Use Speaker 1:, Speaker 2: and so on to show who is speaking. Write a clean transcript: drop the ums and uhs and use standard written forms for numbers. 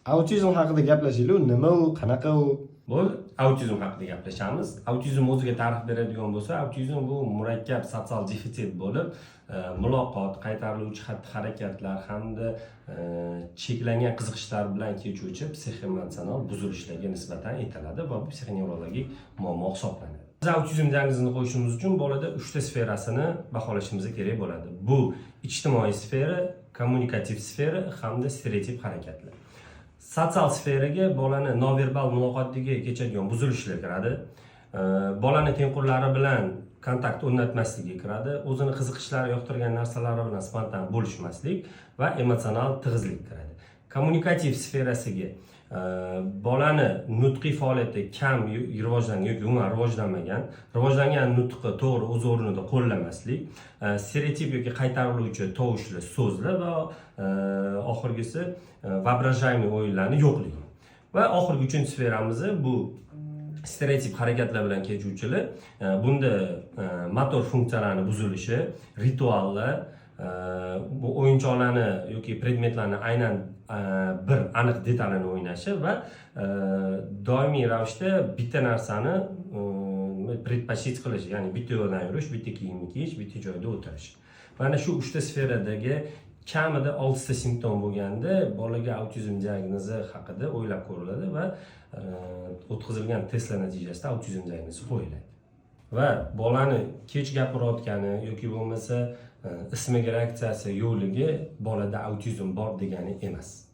Speaker 1: Autizm haqida gaplashaylik. Nima u, qanaqa u?
Speaker 2: Bu autizm haqida gaplashamiz. Autizm o'ziga ta'rif beradigan bo'lsa, autizm bu murakkab sotsial defitsit bo'lib, muloqot, qaytariluvchi xatti-harakatlar hamda cheklangan qiziqishlar bilan kechuvchi psixoemotsional buzilishlarga nisbatan aytiladi va bu psixonevrologik muammo hisoblanadi. Biz autizm diagnozini qo'yishimiz uchun bolada 3 ta sferasini baholashimiz kerak bo'ladi. Bu ijtimoiy sfera, kommunikativ sfera hamda stereotip harakatlar. Sotsial sferaga bolani noverbal muloqotdagi kechadigan buzilishlar kiradi. Bolani tengqurlari bilan kontakt o'rnatmasligi kiradi. O'zini qiziqishlari, yoqtirgan narsalari bilan spontan bo'lishmaslik va emotsional tig'izlik kiradi. Kommunikativ sferasiga bolani nutqiy faoliyati kam rivojlangan yoki umuman rivojlangan nutqi to'g'ri o'z o'rnida qo'llamaslik, stereotip yoki qaytariluvchi tovushli so'zlar va oxirgisi воображаемый o'yinlarni yo'qligi. Va oxirgi 3-chi sferamiz bu stereotip harakatlar bilan kechuvchilar. Bunda motor funksiyalarning buzilishi, rituallar, bu o'yinchoqlarni yoki predmetlarni aynan bir aniq detalini o'ynashi va doimiy ravishda bitta narsani предпочтить qilish, ya'ni bitta yo'ldan yurish, bitta kiyimni kiyish, bitta joyda o'tirish. Mana shu 3 ta sferadagi kamida 6 ta simptom bo'lganda bolaga autizm diagnozi haqida o'ylab ko'riladi va o'tkazilgan testlar natijasida autizm diagnozi qo'yiladi. Va bolani kech gapirayotgani yoki bo'lmasa ismiga reaksiyasi yo'qligi bolada autizm bor degani emas.